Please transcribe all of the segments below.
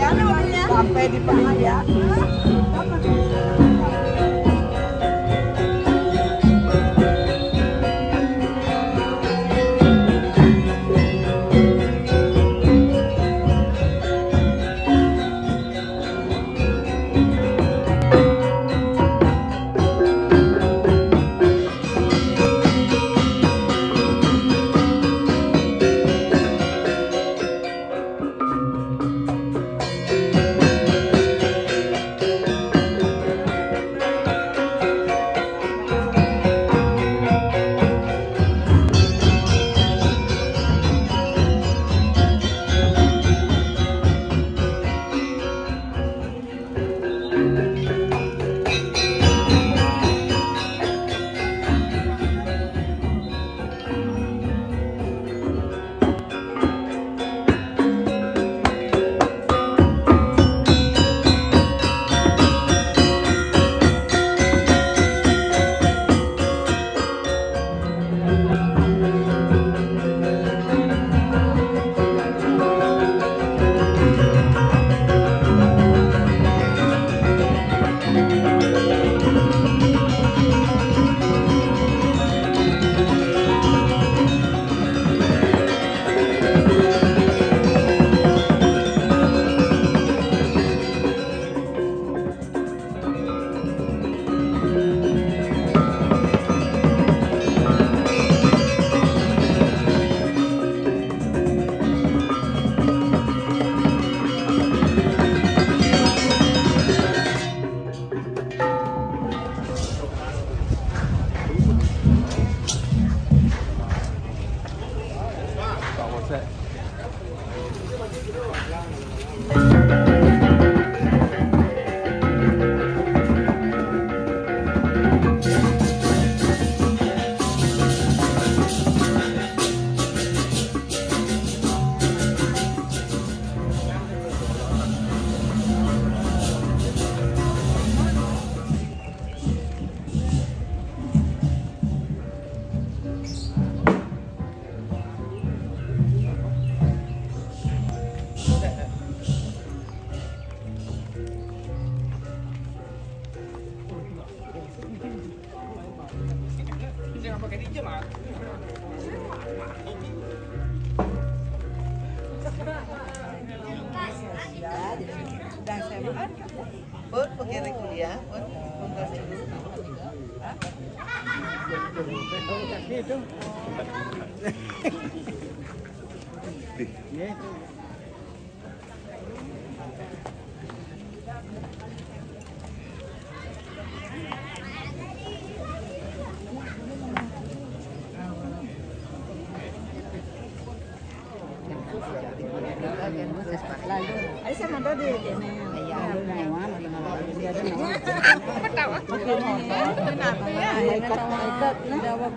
Sampai di Pahaya.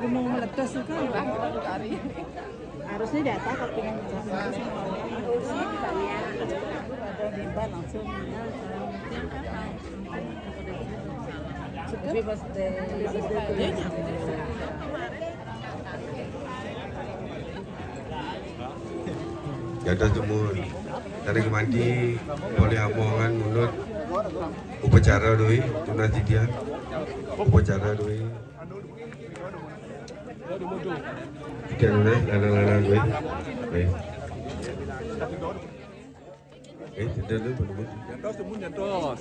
Gunung meletus itu harusnya data kalau pengen ada limbah langsung bebas Gadah Jemur dari Kemandi oleh Amongan menurut upacara doi tunas dia upacara doi ikan lana doi tidak lu penemu nyantos temun nyantos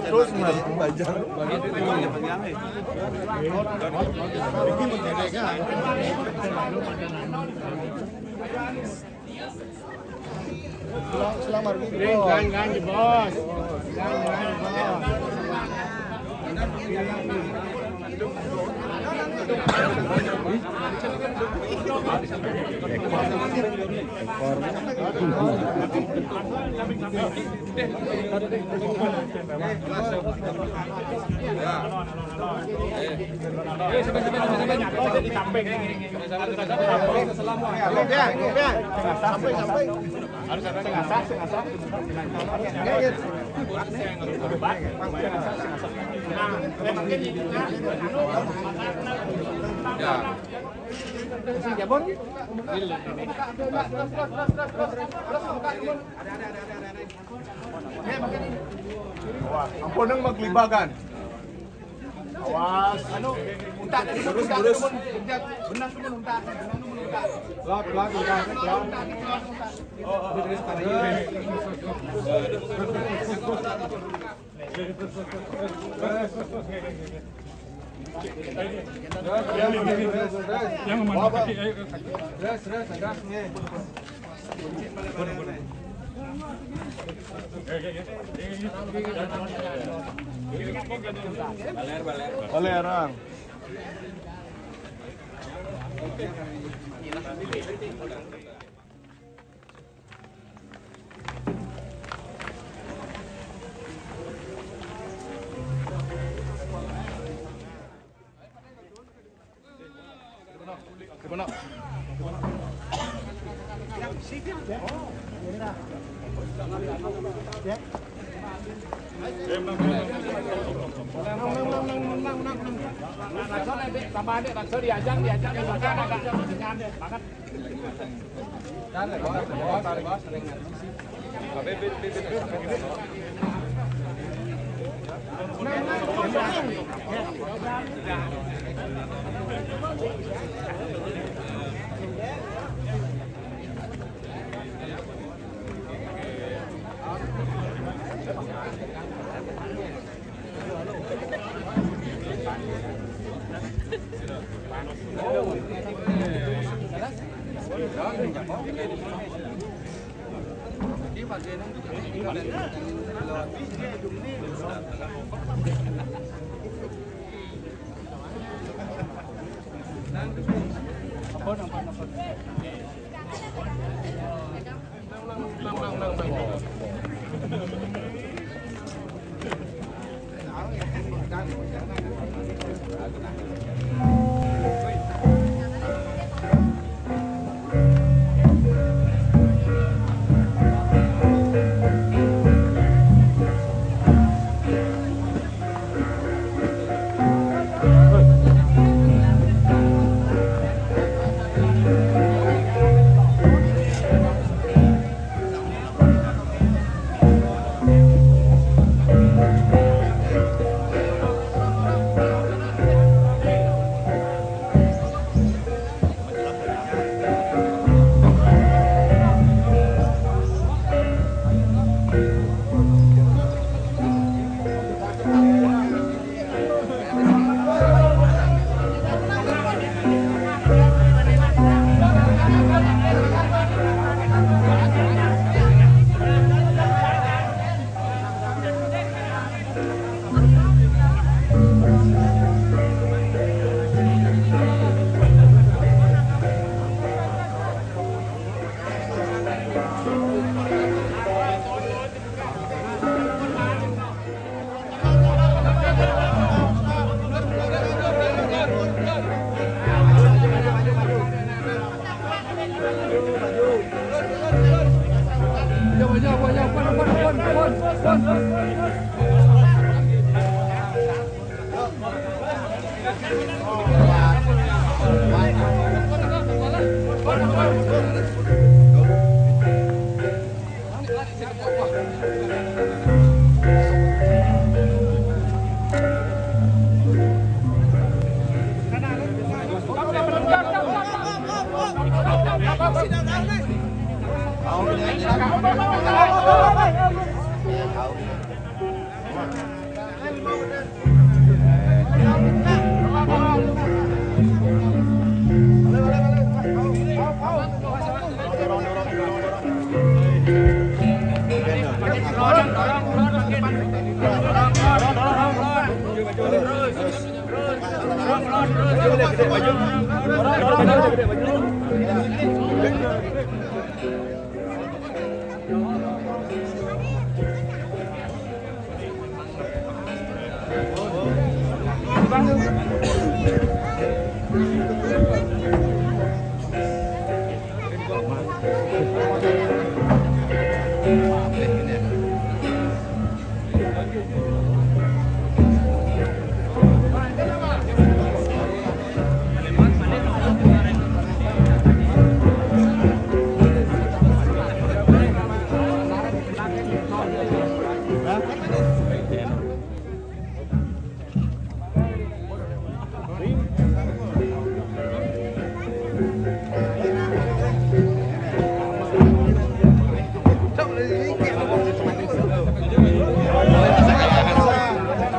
terus belajar selamat ganti bos Ampun nang maglibagan. Awas. Anu, unta terus. Benang tuh unta. Lak unta. Yang mana kaki ayo. Terus ada nih. Baleran.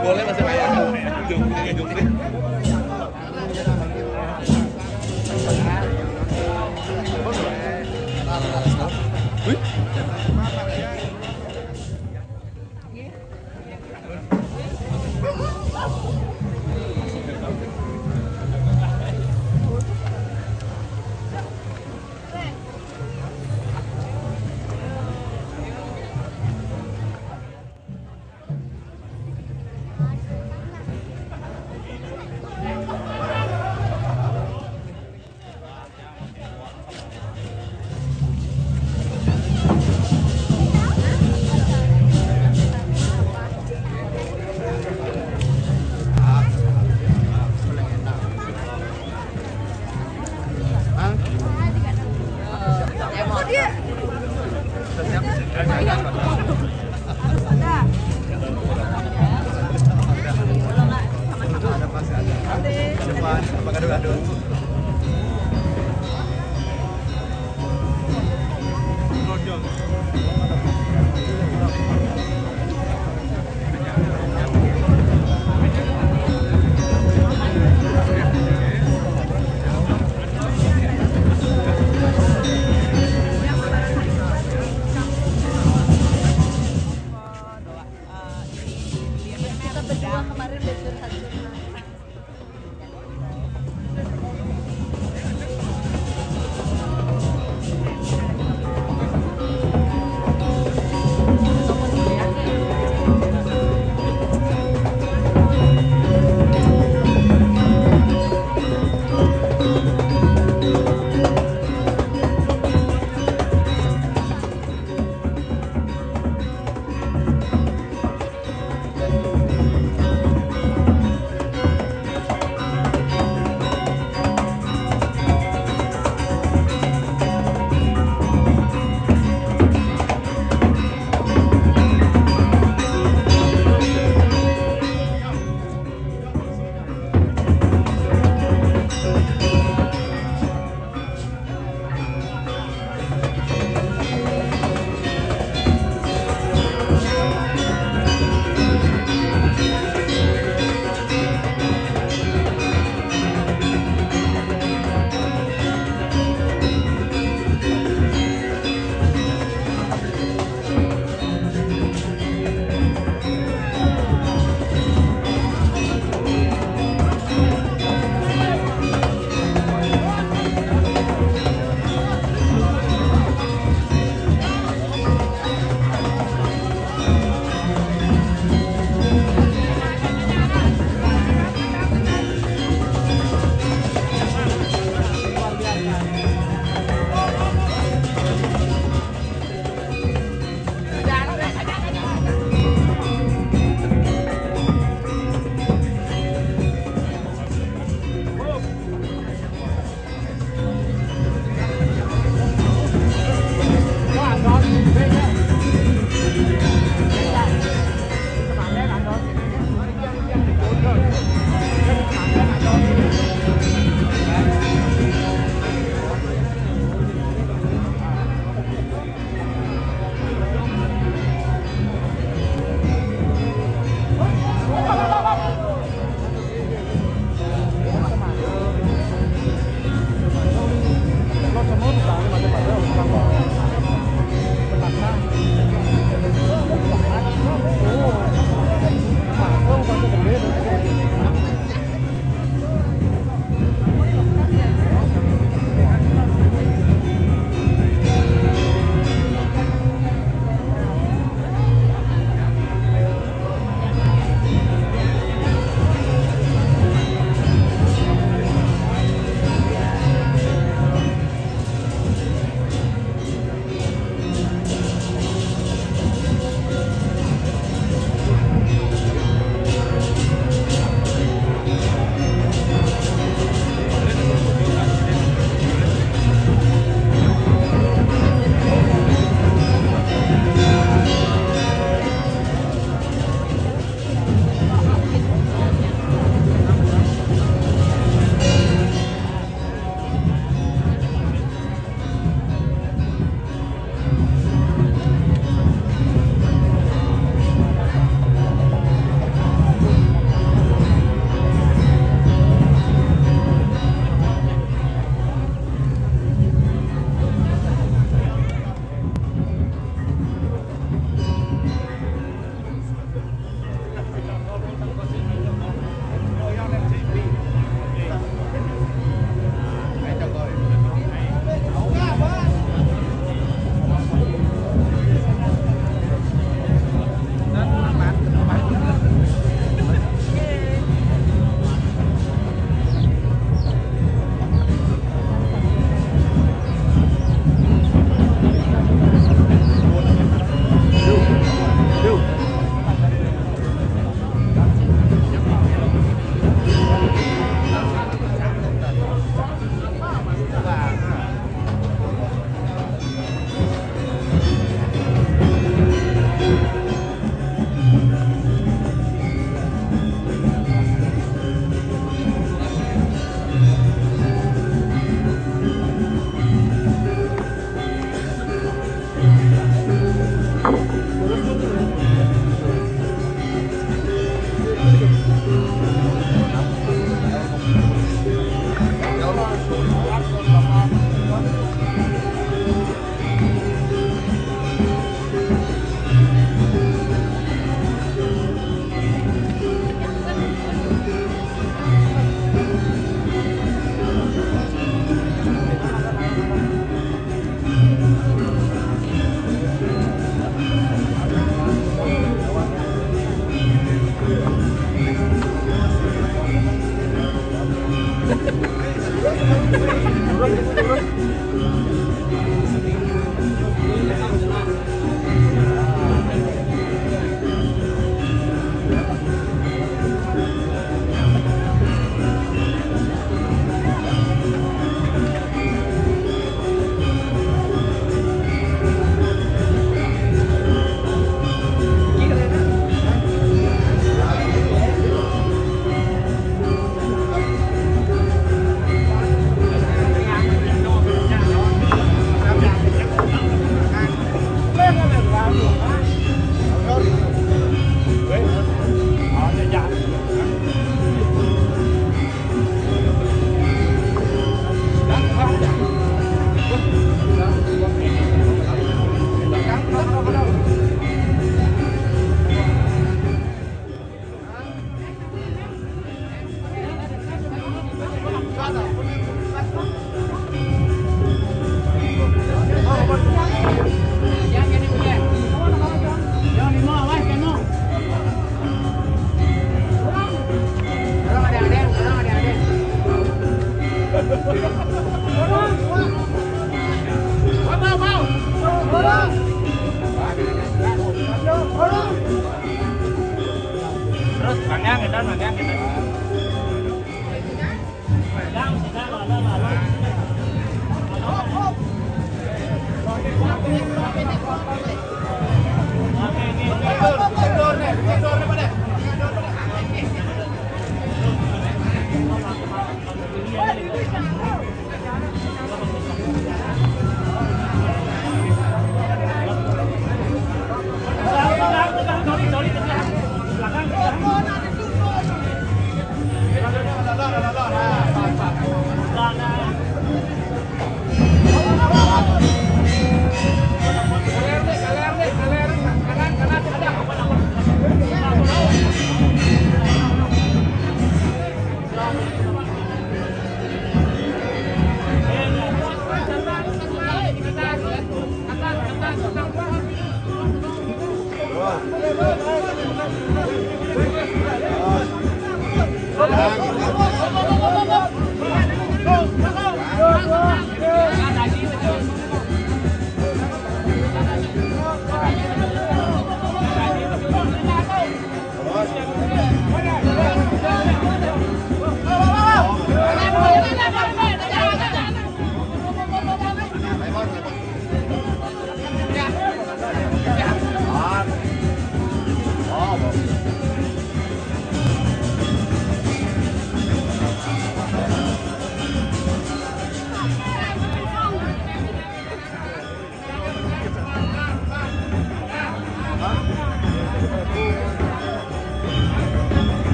Boleh masih kayak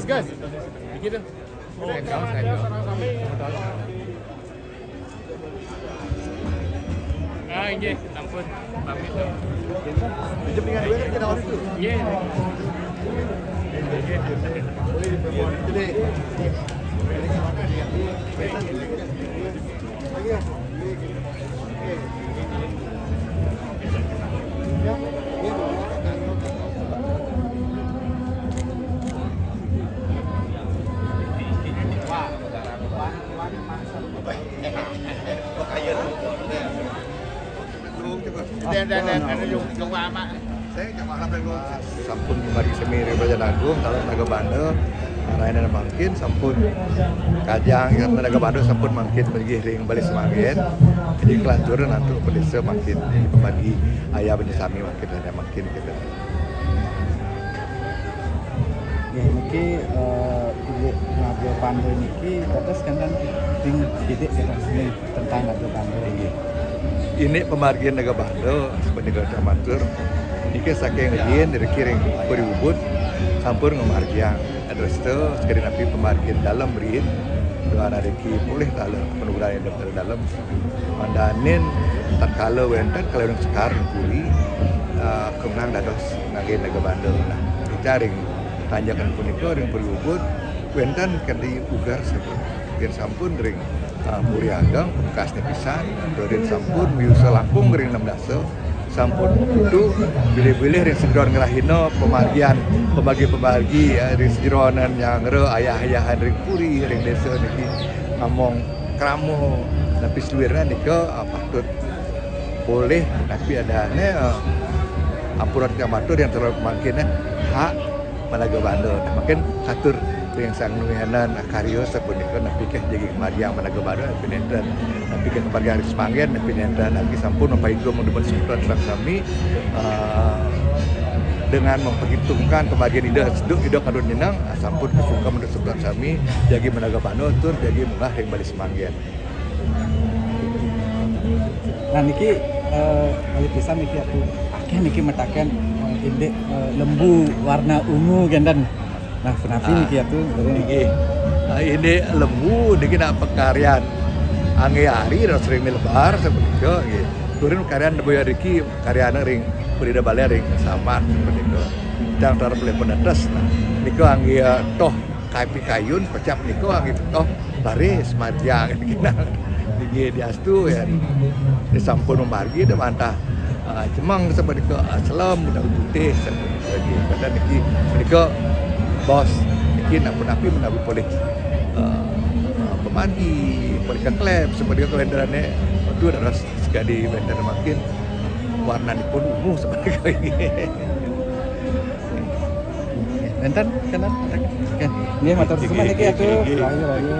Gas. Begitu. Ah, inggih, ampun. Pamit tuh. Jam dengan gue kita awal itu. Iya. Jadi sampun mari semi Raja Agung kalau Naga Bandel Raina mangkin sampun kajang karena Naga Bandel sampun mangkin pergi ring balik semakin jadi kelanjuran nanti pedesa mangkin bagi ayah bersami mangkin ada mangkin gitu. Ya niki ibu Naga Bandel niki terus kan ting didik kita tentang Naga Bandel ini. Ini pemargian Naga Bandel sebenarnya amatur. Niki saking ngejin dari kiring berubut sampun ngemargian. Terus itu sekali nabi pemargian dalam berin dengan adeki boleh dalam penugaran yang daftar dalam mandanin tatkala wenten kalau yang sekarang kuli kemenang dados ngagin Naga Bandel. Nah dicaring tanjakan punika ring berubut wenten kali ugar sampun ring Muri Ageng bekasnya pisan, dorin sampun miusa langkung ring 6 dasa sampun itu bilih-bilih ring sejeron ngerahino pemagi ya, ring sejeronan yang ayah-ayahan ring puri ring desa niki ngomong kramo tapi seluirnya nika patut boleh tapi adanya ampuran kamatur yang terlalu makin hak Managa Bandar makin katur yang sang nuyanan karyo sapunika napi keh jadi kemariang Managa Bandar napi nenten napi keh kebagian Haris Manggen napi nenten lagi sampun apa itu mendapat sebutan serang kami dengan memperhitungkan kebagian ida kadun nyenang sampun kesuka menurut sebutan kami jadi Managa Bandar tur jadi munggah yang Haris Manggen. Nah niki kali pisah niki aku akeh niki metaken indek lembu warna ungu gendan. Nah kenapa niki aku niki ini lembu niki nak pekarian angge hari dan sering lebar seperti itu. Turun karyan boya riki karyana ring berida balik ring sama seperti itu. Kita antara boleh penetes. Nah niko angge toh kayun pecap niko angge toh baris marjang kita. Di astu ya di sampun memargi de mantah cemang seperti ke selam udah putih seperti kata niki bos niki napi menawi boleh pemargi boleh ke klub seperti ke kalendarannya itu terus sekali vendor makin warna pun ungu seperti ini. Enten kanan. Oke. Ini motor semua niki aku. Rayu.